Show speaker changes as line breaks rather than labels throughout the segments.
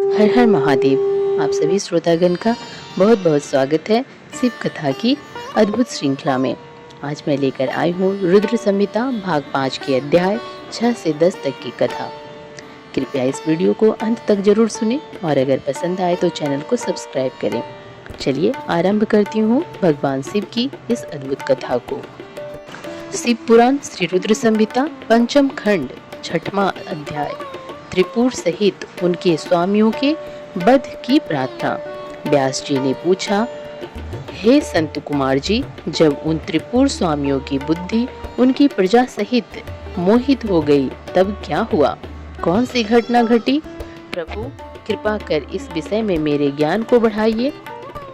हर हर महादेव। आप सभी श्रोतागण का बहुत बहुत स्वागत है शिव कथा की अद्भुत श्रृंखला में। आज मैं लेकर आई हूँ रुद्र संहिता भाग 5 के अध्याय 6 से 10 तक की कथा। कृपया इस वीडियो को अंत तक जरूर सुने और अगर पसंद आए तो चैनल को सब्सक्राइब करें। चलिए आरंभ करती हूँ भगवान शिव की इस अद्भुत कथा को। शिव पुराण श्री रुद्र संहिता पंचम खंड 6वां अध्याय। त्रिपुर सहित उनके स्वामियों के वध की प्रार्थना। व्यास जी ने पूछा, हे संत कुमार जी, जब उन त्रिपुर स्वामियों की बुद्धि उनकी प्रजा सहित मोहित हो गई तब क्या हुआ? कौन सी घटना घटी? प्रभु कृपा कर इस विषय में मेरे ज्ञान को बढ़ाइए।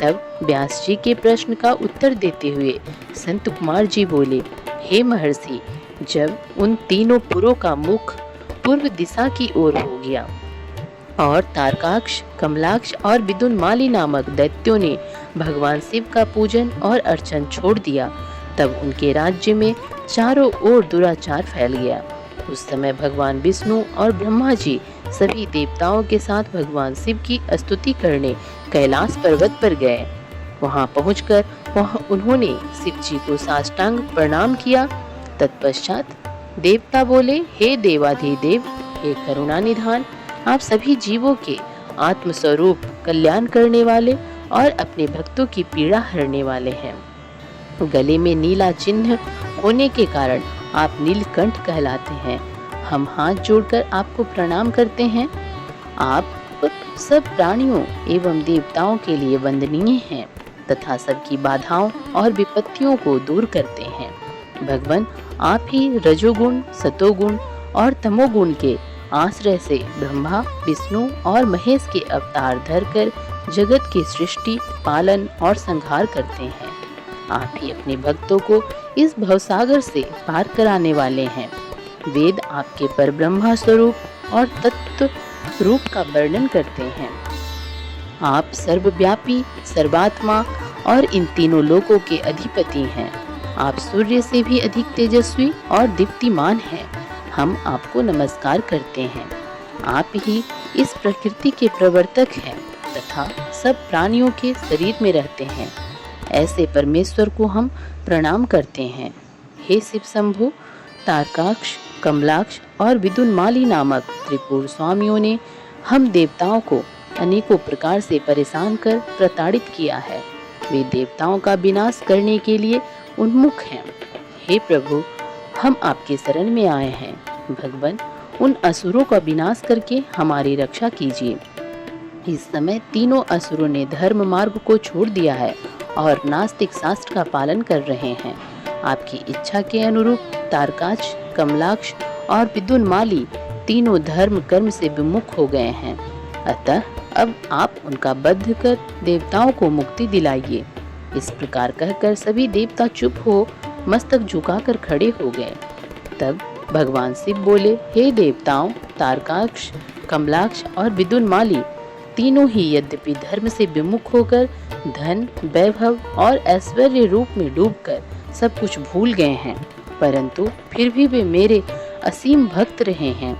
तब व्यास जी के प्रश्न का उत्तर देते हुए संत कुमार जी बोले, हे महर्षि, जब उन तीनों पुरों का मुख पूर्व दिशा की ओर हो गया और तारकाक्ष, कमलाक्ष और विदुनमाली नामक दैत्यों ने भगवान शिव का पूजन और अर्चन छोड़ दिया, तब उनके राज्य में चारों ओर दुराचार फैल गया। उस समय भगवान विष्णु और ब्रह्मा जी सभी देवताओं के साथ भगवान शिव की स्तुति करने कैलाश पर्वत पर गए। वहां पहुंचकर उन्होंने शिव जी को साष्टांग प्रणाम किया। तत्पश्चात देवता बोले, हे देवाधिदेव, हे करुणा निधान, आप सभी जीवों के आत्मस्वरूप कल्याण करने वाले और अपने भक्तों की पीड़ा हरने वाले हैं। गले में नीला चिन्ह होने के कारण आप नीलकंठ कहलाते हैं। हम हाथ जोड़कर आपको प्रणाम करते हैं। आप सब प्राणियों एवं देवताओं के लिए वंदनीय हैं तथा सबकी बाधाओं और विपत्तियों को दूर करते हैं। भगवान, आप ही रजोगुण, सतोगुण और तमोगुण के आश्रय से ब्रह्मा, विष्णु और महेश के अवतार धरकर जगत की सृष्टि, पालन और संहार करते हैं। आप ही अपने भक्तों को इस भवसागर से पार कराने वाले हैं। वेद आपके परब्रह्मा स्वरूप और तत्व रूप का वर्णन करते हैं। आप सर्वव्यापी, सर्वात्मा और इन तीनों लोकों के अधिपति हैं। आप सूर्य से भी अधिक तेजस्वी और दीप्तिमान हैं। हम आपको नमस्कार करते हैं। आप ही इस प्रकृति के प्रवर्तक हैं तथा सब प्राणियों के शरीर में रहते हैं। ऐसे परमेश्वर को हम प्रणाम करते हैं। हे शिव शंभु, तारकाक्ष, कमलाक्ष और विदुनमाली नामक त्रिपुर स्वामियों ने हम देवताओं को अनेकों प्रकार से परेशान कर प्रताड़ित किया है। वे देवताओं का विनाश करने के लिए उन्मुख हैं। हे प्रभु, हम आपके शरण में आए हैं। भगवान, उन असुरों का विनाश करके हमारी रक्षा कीजिए। इस समय तीनों असुरों ने धर्म मार्ग को छोड़ दिया है और नास्तिक शास्त्र का पालन कर रहे हैं। आपकी इच्छा के अनुरूप तारकाक्ष, कमलाक्ष और विदुनमाली तीनों धर्म कर्म से विमुख हो गए हैं। अतः अब आप उनका वध कर देवताओं को मुक्ति दिलाइए। इस प्रकार कहकर सभी देवता चुप हो मस्तक झुकाकर खड़े हो गए। तब भगवान शिव बोले, हे देवताओं, तारकाक्ष, कमलाक्ष और विदुनमाली तीनों ही यद्यपि धर्म से विमुख होकर धन, वैभव और ऐश्वर्य रूप में डूबकर सब कुछ भूल गए हैं, परंतु फिर भी वे मेरे असीम भक्त रहे हैं।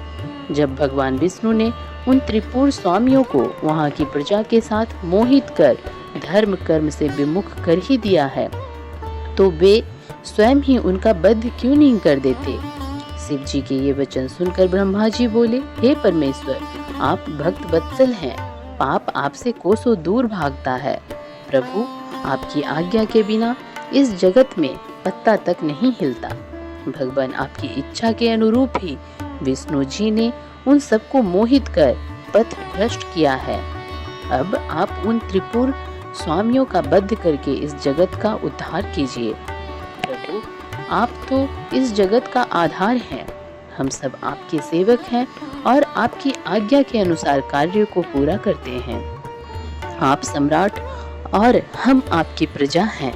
जब भगवान विष्णु ने उन त्रिपुर स्वामियों को वहां की प्रजा के साथ मोहित कर धर्म कर्म से विमुख कर ही दिया है, तो वे स्वयं ही उनका वध क्यों नहीं कर देते? शिव जी के ये वचन सुनकर ब्रह्मा जी बोले, हे परमेश्वर, आप भक्त वत्सल हैं। पाप आपसे कोसों दूर भागता है। प्रभु, आपकी आज्ञा के बिना इस जगत में पत्ता तक नहीं हिलता। भगवान, आपकी इच्छा के अनुरूप ही विष्णु जी ने उन सबको मोहित कर पथ भ्रष्ट किया है। अब आप उन त्रिपुर स्वामियों का वध करके इस जगत का उद्धार कीजिए। प्रभु, आप तो इस जगत का आधार हैं। हम सब आपके सेवक हैं और आपकी आज्ञा के अनुसार कार्य को पूरा करते हैं। आप सम्राट और हम आपकी प्रजा हैं।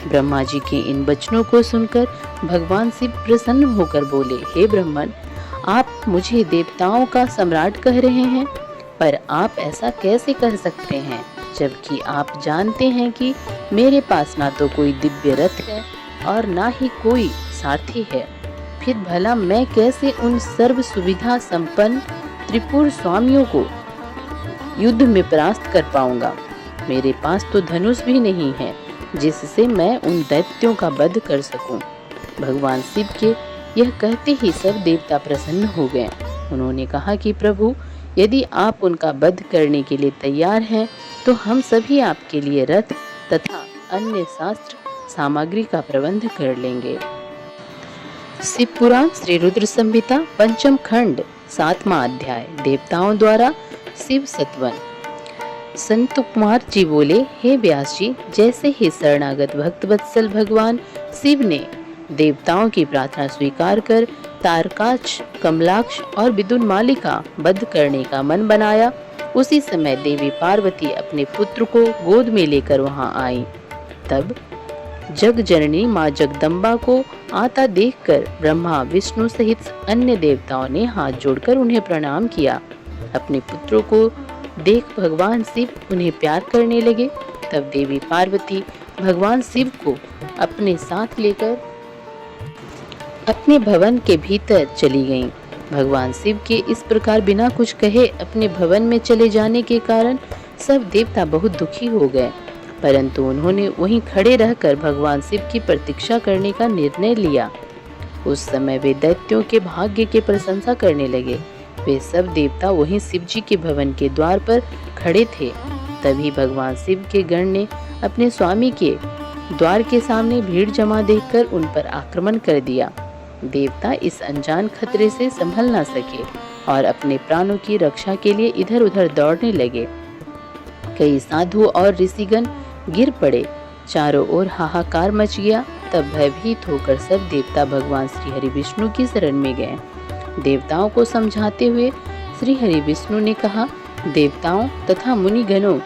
ब्रह्मा जी के इन वचनों को सुनकर भगवान शिव प्रसन्न होकर बोले, हे ब्रह्मन, आप मुझे देवताओं का सम्राट कह रहे हैं, पर आप ऐसा कैसे कह सकते हैं, जबकि आप जानते हैं कि मेरे पास ना तो कोई दिव्य रथ है और ना ही कोई सारथी है। फिर भला मैं कैसे उन सर्व सुविधा संपन्न त्रिपुर स्वामियों को युद्ध में परास्त कर पाऊंगा। मेरे पास तो धनुष भी नहीं है जिससे मैं उन दैत्यों का वध कर सकूं। भगवान शिव के यह कहते ही सब देवता प्रसन्न हो गए। उन्होंने कहा कि प्रभु, यदि आप उनका वध करने के लिए तैयार हैं तो हम सभी आपके लिए रथ तथा अन्य शास्त्र सामग्री का प्रबंध कर लेंगे। शिव पुराण श्री रुद्र संहिता पंचम खंड 7वां अध्याय देवताओं द्वारा शिव सत्वन। संत कुमार जी बोले, हे व्यास जी, जैसे ही शरणागत भक्त वत्सल भगवान शिव ने देवताओं की प्रार्थना स्वीकार कर तारकाक्ष, कमलाक्ष और विदुनमाली का वध करने का मन बनाया, उसी समय देवी पार्वती अपने पुत्र को गोद में लेकर वहां आई। तब जग जननी माँ जगदम्बा को आता देखकर ब्रह्मा, विष्णु सहित अन्य देवताओं ने हाथ जोड़कर उन्हें प्रणाम किया। अपने पुत्रों को देख भगवान शिव उन्हें प्यार करने लगे। तब देवी पार्वती भगवान शिव को अपने साथ लेकर अपने भवन के भीतर चली गईं। भगवान शिव के इस प्रकार बिना कुछ कहे अपने भवन में चले जाने के कारण सब देवता बहुत दुखी हो गए, परंतु उन्होंने वहीं खड़े रहकर भगवान शिव की प्रतीक्षा करने का निर्णय लिया। उस समय वे दैत्यों के भाग्य की प्रशंसा करने लगे। वे सब देवता वहीं शिव जी के भवन के द्वार पर खड़े थे। तभी भगवान शिव के गण ने अपने स्वामी के द्वार के सामने भीड़ जमा देखकर उन पर आक्रमण कर दिया। देवता इस अनजान खतरे से संभल न सके और अपने प्राणों की रक्षा के लिए इधर उधर दौड़ने लगे। कई साधु और ऋषिगण गिर पड़े। चारों ओर हाहाकार मच गया। तब भयभीत होकर सब देवता भगवान श्री हरि विष्णु की शरण में गए। देवताओं को समझाते हुए श्री हरि विष्णु ने कहा, देवताओं तथा मुनिगणों,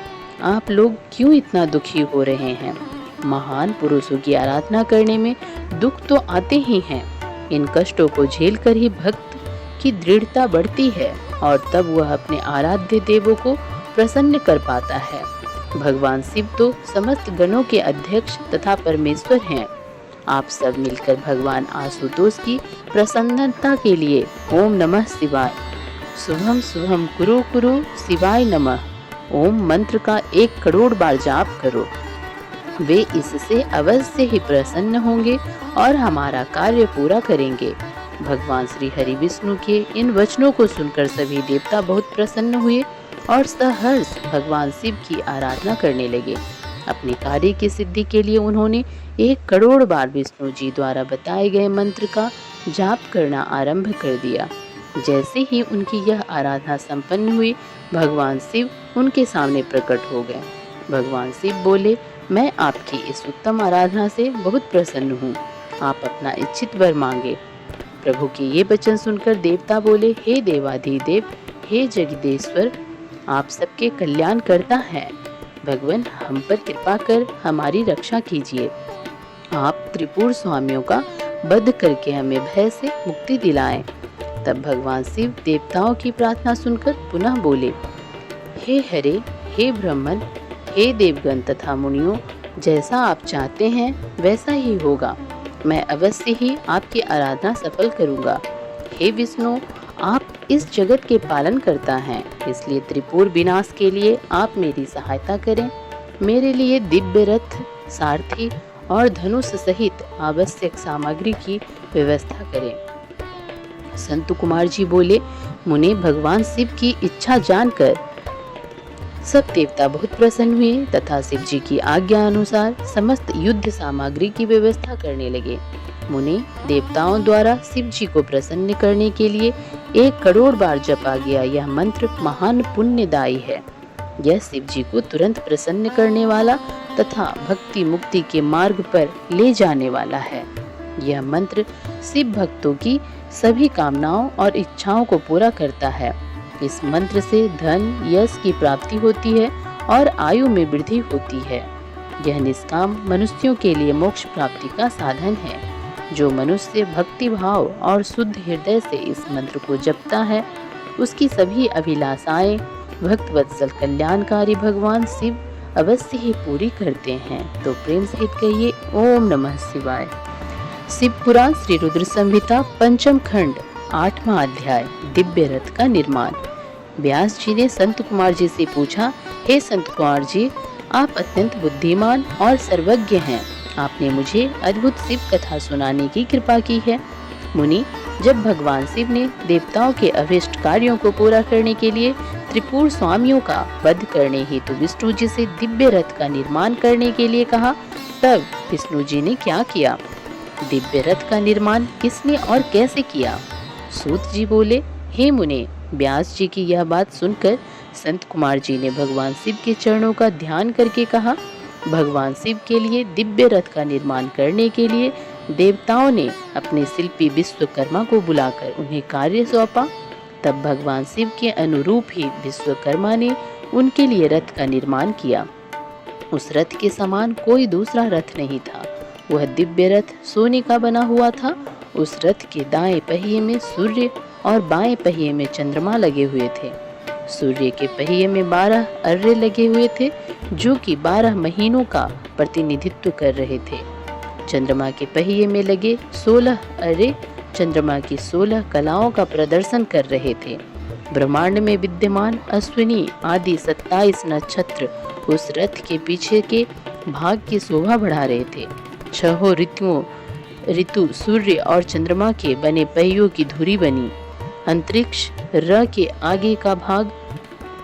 आप लोग क्यों इतना दुखी हो रहे हैं? महान पुरुषों की आराधना करने में दुख तो आते ही हैं। इन कष्टों को झेलकर ही भक्त की दृढ़ता बढ़ती है और तब वह अपने आराध्य देवों को प्रसन्न कर पाता है। भगवान शिव तो समस्त गणों के अध्यक्ष तथा परमेश्वर हैं। आप सब मिलकर भगवान आशुतोष की प्रसन्नता के लिए ओम नमः शिवाय, शुभम शुभम कुरु कुरु शिवाय नमः ओम मंत्र का 1 करोड़ बार जाप करो। वे इससे अवश्य ही प्रसन्न होंगे और हमारा कार्य पूरा करेंगे। भगवान श्री हरि विष्णु के इन वचनों को सुनकर सभी देवता बहुत प्रसन्न हुए और सहर्ष भगवान शिव की आराधना करने लगे। अपने कार्य की सिद्धि के लिए उन्होंने 1 करोड़ बार विष्णु जी द्वारा बताए गए मंत्र का जाप करना आरंभ कर दिया। जैसे ही उनकी यह आराधना संपन्न हुई, भगवान शिव उनके सामने प्रकट हो गए। भगवान शिव बोले, मैं आपकी इस उत्तम आराधना से बहुत प्रसन्न हूँ। आप अपना इच्छित वर मांगे। प्रभु के ये वचन सुनकर देवता बोले, हे देवाधिदेव, हे जगदीश्वर, आप सबके कल्याण करता है। भगवान, हम पर कृपा कर हमारी रक्षा कीजिए। आप त्रिपुर स्वामियों का वध करके हमें भय से मुक्ति दिलाएं। तब भगवान शिव देवताओं की प्रार्थना सुनकर पुनः बोले, हे हरे, हे ब्रह्मन, हे देवगण तथा मुनियों, जैसा आप चाहते हैं वैसा ही होगा। मैं अवश्य ही आपकी आराधना सफल करूंगा। हे विष्णु, आप इस जगत के पालन करता हैं, इसलिए त्रिपुर विनाश के लिए आप मेरी सहायता करें। मेरे लिए दिव्य रथ, सारथी और धनुष सहित आवश्यक सामग्री की व्यवस्था करें। संत कुमार जी बोले, मुने, भगवान शिव की इच्छा जानकर सब देवता बहुत प्रसन्न हुए तथा शिव जी की आज्ञा अनुसार समस्त युद्ध सामग्री की व्यवस्था करने लगे। मुनि, देवताओं द्वारा शिव जी को प्रसन्न करने के लिए 1 करोड़ बार जपा गया यह मंत्र महान पुण्यदायी है। यह शिव जी को तुरंत प्रसन्न करने वाला तथा भक्ति मुक्ति के मार्ग पर ले जाने वाला है। यह मंत्र शिव भक्तों की सभी कामनाओं और इच्छाओं को पूरा करता है। इस मंत्र से धन, यश की प्राप्ति होती है और आयु में वृद्धि होती है। यह निष्काम मनुष्यों के लिए मोक्ष प्राप्ति का साधन है। जो मनुष्य भक्ति भाव और शुद्ध हृदय से इस मंत्र को जपता है, उसकी सभी अभिलाषाएं भक्त वत्सल कल्याणकारी भगवान शिव अवश्य ही पूरी करते हैं। तो प्रेम सहित कहिए ओम नमः शिवाय। शिव पुराण श्री रुद्र संहिता पंचम खंड 8वां अध्याय दिव्य रथ का निर्माण। व्यास जी ने संत कुमार जी से पूछा, हे संत कुमार जी, आप अत्यंत बुद्धिमान और सर्वज्ञ हैं। आपने मुझे अद्भुत शिव कथा सुनाने की कृपा की है। मुनि, जब भगवान शिव ने देवताओं के अभिष्ट कार्यों को पूरा करने के लिए त्रिपुर स्वामियों का वध करने हेतु विष्णु जी से दिव्य रथ का निर्माण करने के लिए कहा, तब विष्णु जी ने क्या किया? दिव्य रथ का निर्माण किसने और कैसे किया? सूत जी बोले, हे मुने, व्यास जी की यह बात सुनकर संत कुमार जी ने भगवान शिव के चरणों का ध्यान करके कहा, भगवान शिव के लिए दिव्य रथ का निर्माण करने के लिए देवताओं ने अपने शिल्पी विश्वकर्मा को बुलाकर उन्हें कार्य सौंपा। तब भगवान शिव के अनुरूप ही विश्वकर्मा ने उनके लिए रथ का निर्माण किया। उस रथ के समान कोई दूसरा रथ नहीं था। वह दिव्य रथ सोने का बना हुआ था। उस रथ के दाएं पहिए में सूर्य और बाएं पहिए में चंद्रमा लगे हुए थे। सूर्य के पहिए में 12 अर्रे लगे हुए थे, जो कि 12 महीनों का प्रतिनिधित्व कर रहे थे। चंद्रमा के पहिए में लगे 16 अर्रे चंद्रमा की 16 कलाओं का प्रदर्शन कर रहे थे। ब्रह्मांड में विद्यमान अश्विनी आदि 27 नक्षत्र उस रथ के पीछे के भाग की शोभा बढ़ा रहे थे। 6 ऋतु सूर्य और चंद्रमा के बने पहियों की धुरी बनी। अंतरिक्ष र के आगे का भाग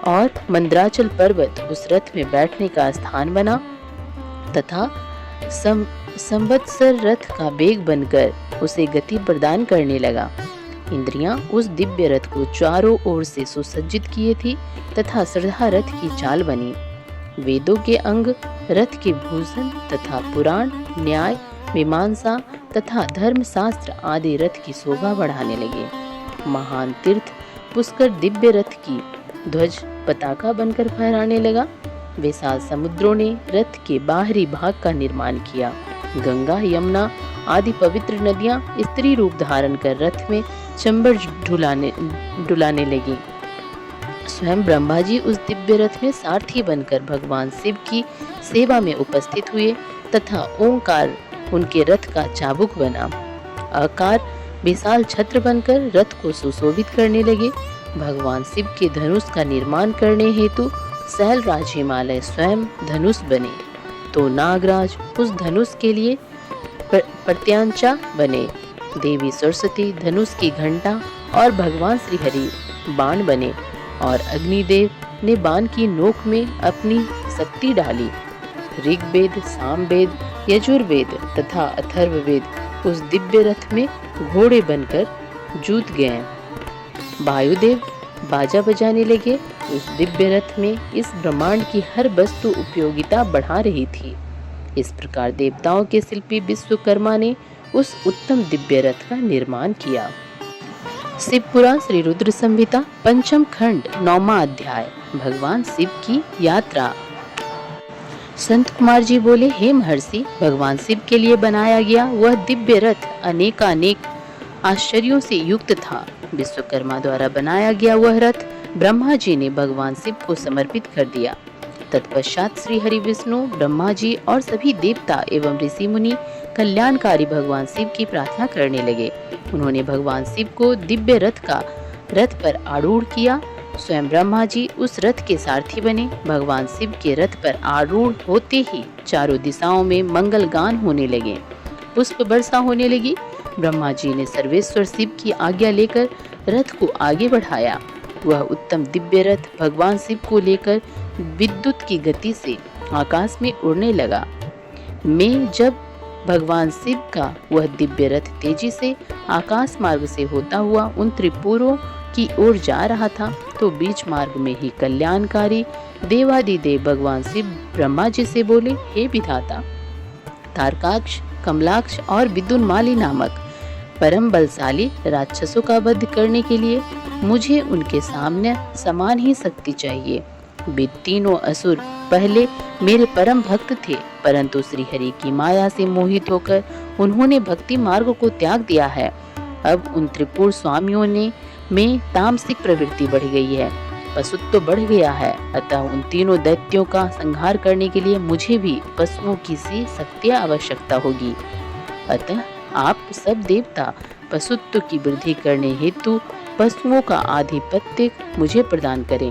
और मंदराचल पर्वत उस रथ में बैठने का स्थान बना तथा संवत्सर रथ का वेग बनकर उसे गति प्रदान करने लगा। इंद्रियां उस दिव्य रथ को चारों ओर से सुसज्जित किए थी तथा श्रद्धा रथ की चाल बनी। वेदों के अंग रथ के भूषण तथा पुराण, न्याय, मीमांसा तथा धर्मशास्त्र आदि रथ की शोभा बढ़ाने लगे। महान तीर्थ पुष्कर दिव्य रथ की ध्वज पताका बनकर फहराने लगा। विशाल समुद्रों ने रथ के बाहरी भाग का निर्माण किया। गंगा, यमुना आदि पवित्र नदियां स्त्री रूप धारण कर रथ में चंबल डुलाने लगी। स्वयं ब्रह्मा जी उस दिव्य रथ में सारथी बनकर भगवान शिव की सेवा में उपस्थित हुए तथा ओंकार उनके रथ का चाबुक बना। आकार विशाल छत्र बनकर रथ को सुशोभित करने लगे। भगवान शिव के धनुष का निर्माण करने हेतु शैलराज हिमालय स्वयं धनुष बने, तो नागराज उस धनुष के लिए प्रत्यांचा बने। देवी सरस्वती धनुष की घंटा और भगवान श्री हरि बाण बने और अग्निदेव ने बाण की नोक में अपनी शक्ति डाली। ऋग्वेद, सामवेद, यजुर्वेद तथा अथर्ववेद उस दिव्य रथ में घोड़े बनकर जूत गए। वायुदेव बाजा बजाने लगे। उस दिव्य रथ में इस ब्रह्मांड की हर वस्तु उपयोगिता बढ़ा रही थी। इस प्रकार देवताओं के शिल्पी विश्वकर्मा ने उस उत्तम दिव्य रथ का निर्माण किया। शिवपुराण श्री रुद्र संहिता पंचम खंड 9वां अध्याय। भगवान शिव की यात्रा। संत कुमार जी बोले, हे महर्षि, भगवान शिव के लिए बनाया गया वह दिव्य रथ अनेकानेक आश्चर्यों से युक्त था। विश्वकर्मा द्वारा बनाया गया वह रथ ब्रह्मा जी ने भगवान शिव को समर्पित कर दिया। तत्पश्चात श्री हरि, विष्णु, ब्रह्मा जी और सभी देवता एवं ऋषि मुनि कल्याणकारी भगवान शिव की प्रार्थना करने लगे। उन्होंने भगवान शिव को दिव्य रथ पर आरूढ़ किया। स्वयं ब्रह्मा जी उस रथ के सारथी बने। भगवान शिव के रथ पर आरूढ़ होते ही चारों दिशाओं में मंगल गान होने लगे, पुष्प वर्षा होने लगी। ब्रह्मा जी ने सर्वेश्वर शिव की आज्ञा लेकर रथ को आगे बढ़ाया। वह उत्तम दिव्य रथ भगवान शिव को लेकर विद्युत की गति से आकाश में उड़ने लगा। मैं जब भगवान शिव का वह दिव्य रथ तेजी से आकाश मार्ग से होता हुआ उन त्रिपुरों की ओर जा रहा था, तो बीच मार्ग में ही कल्याणकारी देवादिदेव भगवान शिव ब्रह्मा जी से बोले, हे विधाता, तारकाक्ष, कमलाक्ष और विदुन्माली नामक परम बलशाली राक्षसों का वध करने के लिए मुझे उनके सामने समान ही शक्ति चाहिए। वे तीनों असुर पहले मेरे परम भक्त थे, परंतु श्री हरि की माया से मोहित होकर उन्होंने भक्ति मार्ग को त्याग दिया है। अब उन त्रिपुर स्वामियों में तामसिक प्रवृत्ति बढ़ गई है, पशुत्व बढ़ गया है। अतः उन तीनों दैत्यों का संहार करने के लिए मुझे भी पशुओं की सी शक्ति आवश्यकता होगी। अतः आप सब देवता पशुत्व की वृद्धि करने हेतु पशुओं का आधिपत्य मुझे प्रदान करें,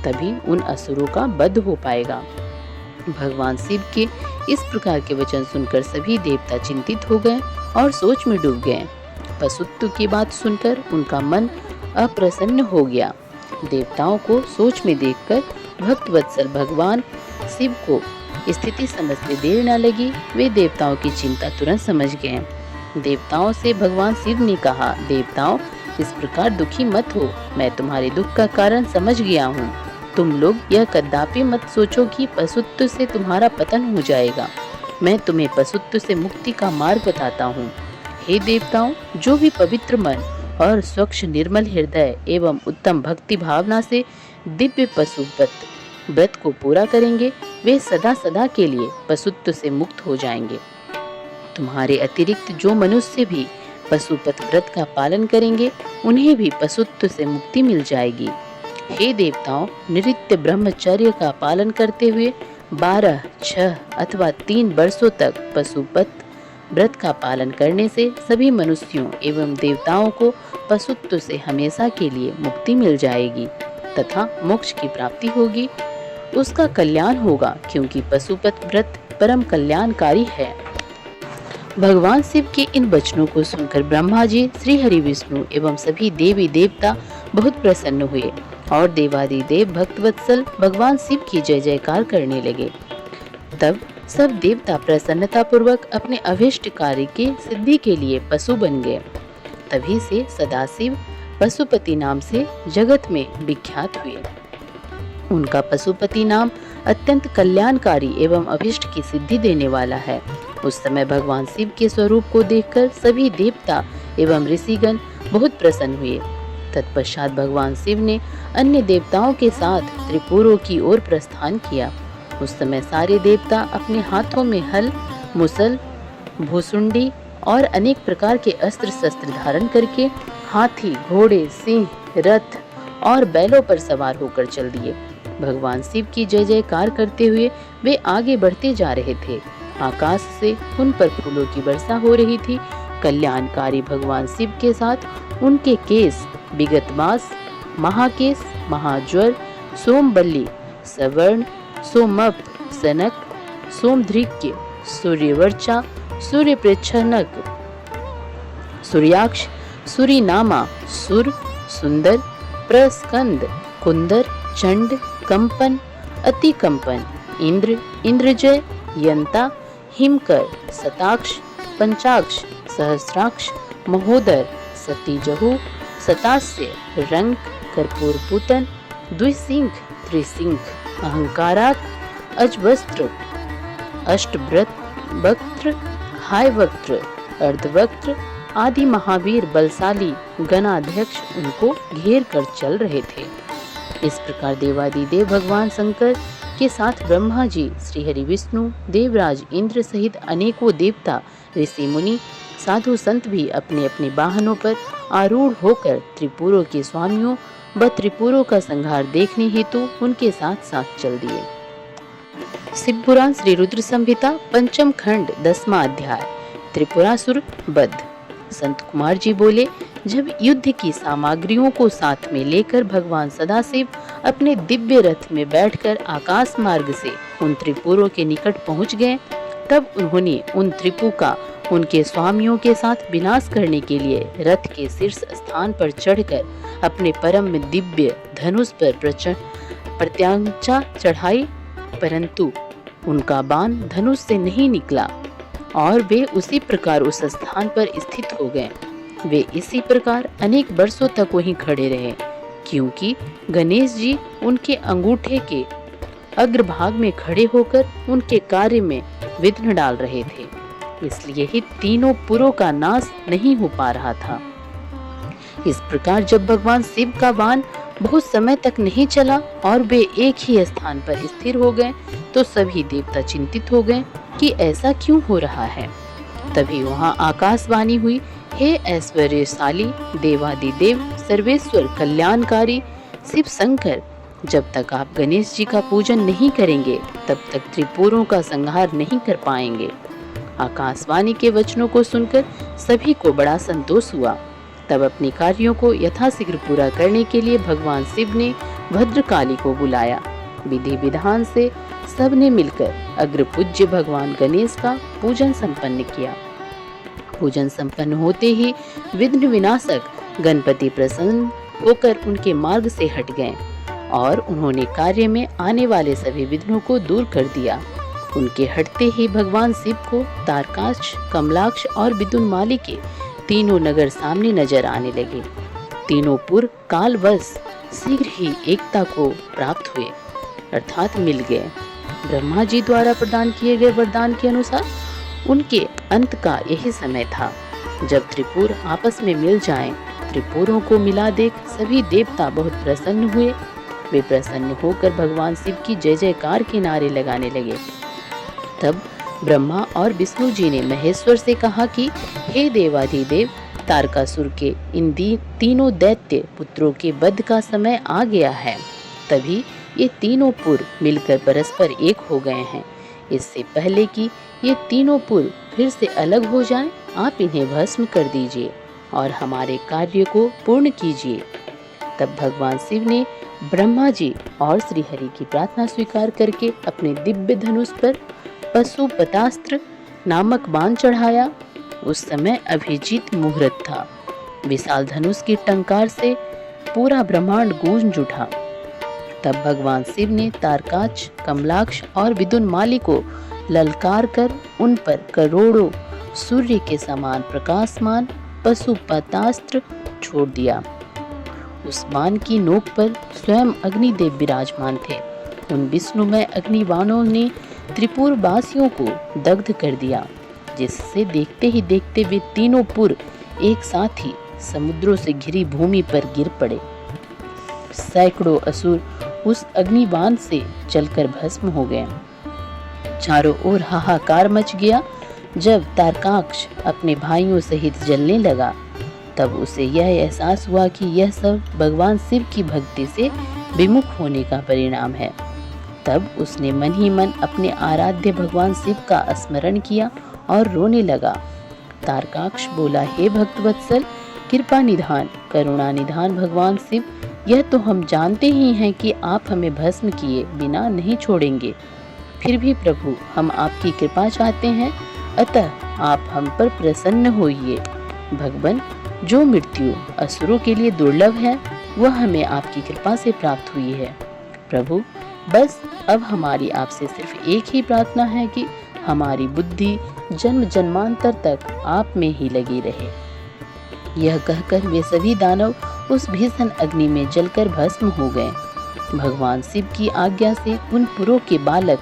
तभी उन असुरों का वध हो पाएगा। भगवान शिव के इस प्रकार के वचन सुनकर सभी देवता चिंतित हो गए और सोच में डूब गए। पशुत्व की बात सुनकर उनका मन अप्रसन्न हो गया। देवताओं को सोच में देखकर भक्त वत्सल भगवान शिव को स्थिति समझते देर न लगी। वे देवताओं की चिंता तुरंत समझ गए। देवताओं से भगवान शिव ने कहा, देवताओं, इस प्रकार दुखी मत हो, मैं तुम्हारे दुख का कारण समझ गया हूँ। तुम लोग यह कदापि मत सोचो कि पशुत्व से तुम्हारा पतन हो जाएगा। मैं तुम्हें पशुत्व से मुक्ति का मार्ग बताता हूँ। हे देवताओं, जो भी पवित्र मन और स्वच्छ निर्मल हृदय एवं उत्तम भक्ति भावना से दिव्य पशुपत व्रत को पूरा करेंगे, वे सदा सदा के लिए पशुत्व से मुक्त हो जाएंगे। तुम्हारे अतिरिक्त जो मनुष्य भी पशुपत व्रत का पालन करेंगे, उन्हें भी पशुत्व से मुक्ति मिल जाएगी। हे देवताओं, नित्य ब्रह्मचर्य का पालन करते हुए 12, 6 अथवा 3 वर्षों तक पशुपत व्रत का पालन करने से सभी मनुष्यों एवं देवताओं को पशुत्व से हमेशा के लिए मुक्ति मिल जाएगी तथा मोक्ष की प्राप्ति होगी। उसका कल्याण होगा, क्योंकि पशुपत व्रत परम कल्याणकारी है। भगवान शिव के इन वचनों को सुनकर ब्रह्मा जी, श्री हरि विष्णु एवं सभी देवी देवता बहुत प्रसन्न हुए और देवादिदेव भक्तवत्सल भगवान शिव की जय जयकार करने लगे। तब सब देवता प्रसन्नता पूर्वक अपने अभिष्ट कार्य की सिद्धि के लिए पशु बन गए। तभी से सदाशिव पशुपति नाम से जगत में विख्यात हुए। उनका पशुपति नाम अत्यंत कल्याणकारी एवं अभिष्ट की सिद्धि देने वाला है। उस समय भगवान शिव के स्वरूप को देखकर सभी देवता एवं ऋषिगण बहुत प्रसन्न हुए। तत्पश्चात भगवान शिव ने अन्य देवताओं के साथ त्रिपुरों की ओर प्रस्थान किया। उस समय सारे देवता अपने हाथों में हल, मुसल, भूसुंडी और अनेक प्रकार के अस्त्र शस्त्र धारण करके हाथी, घोड़े, सिंह, रथ और बैलों पर सवार होकर चल दिए। भगवान शिव की जय जयकार करते हुए वे आगे बढ़ते जा रहे थे। आकाश से उन पर फूलों की वर्षा हो रही थी। कल्याणकारी भगवान शिव के साथ उनके केस विगतमास, महाकेश, महाज्वर, सोमबल्ली, सवर्ण, सोमप, सनक, सोमधृक्य, सूर्यवर्चा, सूर्यप्रच्छनक, सूर्याक्ष, सूरीनामा, सुर, सुंदर, प्रस्कंद, कुंदर, चंड, कंपन, अतिकंपन, इंद्र, इंद्रजय, यंता, हिमकर, शताक्ष, पंचाक्ष, सहस्राक्ष, महोदर, सतीजहु, सतास्य, रंक, कर्पूरपूतन, द्विसिंह, त्रिसिंह, अहंकाराक, अजवस्त्र, अष्टव्रत, वक्त्र, हाय वक्त्र, अर्धवक्त्र आदि महावीर बलशाली गणाध्यक्ष उनको घेर कर चल रहे थे। इस प्रकार देवादिदेव भगवान शंकर के साथ ब्रह्मा जी, श्री हरि विष्णु, देवराज इंद्र सहित अनेकों देवता, ऋषि मुनि, साधु संत भी अपने अपने वाहनों पर आरूढ़ होकर त्रिपुरों के स्वामियों व त्रिपुरों का संहार देखने हेतु उनके साथ साथ चल दिए। शिव पुराण श्री रुद्र संहिता पंचम खंड 10वां अध्याय त्रिपुरासुर वध। संत कुमार जी बोले, जब युद्ध की सामग्रियों को साथ में लेकर भगवान सदाशिव अपने दिव्य रथ में बैठकर आकाश मार्ग से उन त्रिपुरों के निकट पहुंच गए, तब उन्होंने उन त्रिपु का उनके स्वामियों के साथ विनाश करने के लिए रथ के शीर्ष स्थान पर चढ़कर अपने परम दिव्य धनुष पर प्रत्यांचा चढ़ाई, परंतु उनका बाण धनुष से नहीं निकला और वे उसी प्रकार उस स्थान पर स्थित हो गए। वे इसी प्रकार अनेक वर्षों तक वहीं खड़े रहे, क्योंकि गणेश जी उनके अंगूठे के अग्रभाग में खड़े होकर उनके कार्य में विघ्न डाल रहे थे। इसलिए ही तीनों पुरों का नाश नहीं हो पा रहा था। इस प्रकार जब भगवान शिव का बाण बहुत समय तक नहीं चला और वे एक ही स्थान पर स्थिर हो गए, तो सभी देवता चिंतित हो गए कि ऐसा क्यों हो रहा है। तभी वहां आकाशवाणी हुई, हे ऐश्वर्यशाली देवादिदेव सर्वेश्वर कल्याणकारी शिव शंकर, जब तक आप गणेश जी का पूजन नहीं करेंगे तब तक त्रिपुरों का संहार नहीं कर पाएंगे। आकाशवाणी के वचनों को सुनकर सभी को बड़ा संतोष हुआ। तब अपने कार्यों को यथाशीघ्र पूरा करने के लिए भगवान शिव ने भद्रकाली को बुलाया। विधि विधान से सबने मिलकर अग्र पूज्य भगवान गणेश का पूजन संपन्न किया। पूजन संपन्न होते ही विघ्न विनाशक गणपति प्रसन्न होकर उनके मार्ग से हट गए और उन्होंने कार्य में आने वाले सभी विघ्नों को दूर कर दिया। उनके हटते ही भगवान शिव को तारकाक्ष, कमलाक्ष और विदुनमाली के तीनों नगर सामने नजर आने लगे। तीनों पुर कालवश शीघ्र ही एकता को प्राप्त हुए, अर्थात मिल गए। ब्रह्मा जी द्वारा प्रदान किए गए वरदान के अनुसार उनके अंत का यही समय था जब त्रिपुर आपस में मिल जाएं। त्रिपुरों को मिला देख सभी देवता बहुत प्रसन्न हुए। वे प्रसन्न होकर भगवान शिव की जय जयकार के नारे लगाने लगे। तब ब्रह्मा और विष्णु जी ने महेश्वर से कहा कि हे देवाधिदेव, तारकासुर के इन तीनों दैत्य पुत्रों के वध का समय आ गया है। तभी ये तीनों पुर मिलकर परस्पर एक हो गए हैं। इससे पहले कि ये तीनों पुर फिर से अलग हो जाएं, आप इन्हें भस्म कर दीजिए और हमारे कार्य को पूर्ण कीजिए। तब भगवान शिव ने ब्रह्मा जी और श्री हरि की प्रार्थना स्वीकार करके अपने दिव्य धनुष पर पशुपतास्त्र नामक बाण चढ़ाया। उस समय अभिजीत मुहूर्त था। विशाल धनुष की टंकार से पूरा ब्रह्मांड गूंज उठा। तब भगवान शिव ने तारकाक्ष, कमलाक्ष और विदुनमाली को ललकार कर उन पर करोड़ों सूर्य के समान प्रकाशमान पशुपतास्त्र छोड़ दिया। उस बाण की नोक पर स्वयं अग्निदेव विराजमान थे। उन विष्णुमय अग्निबाणों ने त्रिपुर वासियों को दग्ध कर दिया, जिससे देखते ही देखते वे तीनों पुर एक साथ ही समुद्रों से घिरी भूमि पर गिर पड़े। सैकड़ों असुर उस अग्निबाण से जलकर भस्म हो गए। चारों ओर हाहाकार मच गया। जब तारकाक्ष अपने भाइयों सहित जलने लगा, तब उसे यह एहसास हुआ कि यह सब भगवान शिव की भक्ति से विमुख होने का परिणाम है। तब उसने मन ही मन अपने आराध्य भगवान शिव का स्मरण किया और रोने लगा। तारकाक्ष बोला, हे भक्तवत्सल, कृपा निधान, करुणा निधान भगवान शिव, यह तो हम जानते ही हैं कि आप हमें भस्म किए बिना नहीं छोड़ेंगे। फिर भी प्रभु, हम आपकी कृपा चाहते हैं, अतः आप हम पर प्रसन्न होइए। भगवान, जो मृत्यु असुरों के लिए दुर्लभ है, वह हमें आपकी कृपा से प्राप्त हुई है। प्रभु, बस अब हमारी आपसे सिर्फ एक ही प्रार्थना है कि हमारी बुद्धि जन्म जन्मांतर तक आप में ही लगी रहे। यह कहकर वे सभी दानव उस भीषण अग्नि में जलकर भस्म हो गए। भगवान शिव की आज्ञा से उन पुरों के बालक,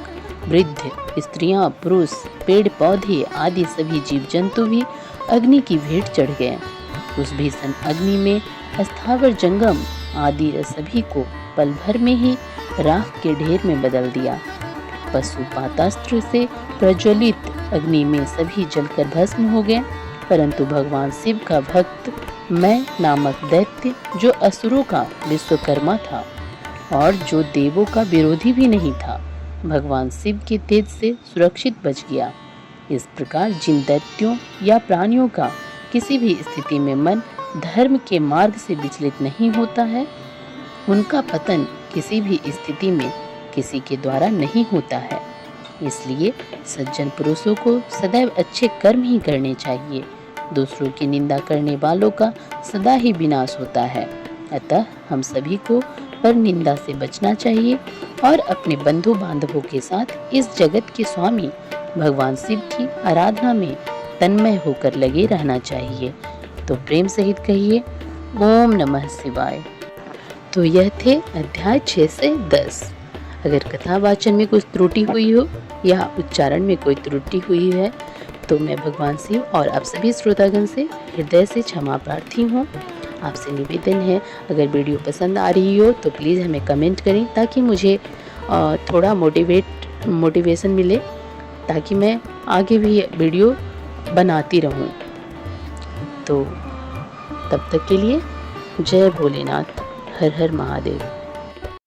वृद्ध, स्त्रियां, पुरुष, पेड़ पौधे आदि सभी जीव जंतु भी अग्नि की भेंट चढ़ गए। उस भीषण अग्नि में स्थावर जंगम आदि सभी को पल भर में ही राख के ढेर में बदल दिया। पशुपतास्त्र से प्रज्वलित अग्नि में सभी जलकर भस्म हो गए, परंतु भगवान शिव का भक्त मैं नामक दैत्य, जो असुरों का विश्वकर्मा था और जो देवों का विरोधी भी नहीं था, भगवान शिव के तेज से सुरक्षित बच गया। इस प्रकार जिन दैत्यों या प्राणियों का किसी भी स्थिति में मन धर्म के मार्ग से विचलित नहीं होता है, उनका पतन किसी भी स्थिति में किसी के द्वारा नहीं होता है। इसलिए सज्जन पुरुषों को सदैव अच्छे कर्म ही करने चाहिए। दूसरों की निंदा करने वालों का सदा ही विनाश होता है। अतः हम सभी को पर निंदा से बचना चाहिए और अपने बंधु बांधवों के साथ इस जगत के स्वामी भगवान शिव की आराधना में तन्मय होकर लगे रहना चाहिए। तो प्रेम सहित कहिए, ओम नमः शिवाय। तो यह थे अध्याय 6 से 10। अगर कथा वाचन में कुछ त्रुटि हुई हो या उच्चारण में कोई त्रुटि हुई है तो मैं भगवान शिव और आप सभी श्रोतागण से हृदय से क्षमा प्रार्थी हूँ। आपसे निवेदन है, अगर वीडियो पसंद आ रही हो तो प्लीज़ हमें कमेंट करें ताकि मुझे थोड़ा मोटिवेशन मिले, ताकि मैं आगे भी वीडियो बनाती रहूं। तो तब तक के लिए जय भोलेनाथ, हर हर महादेव।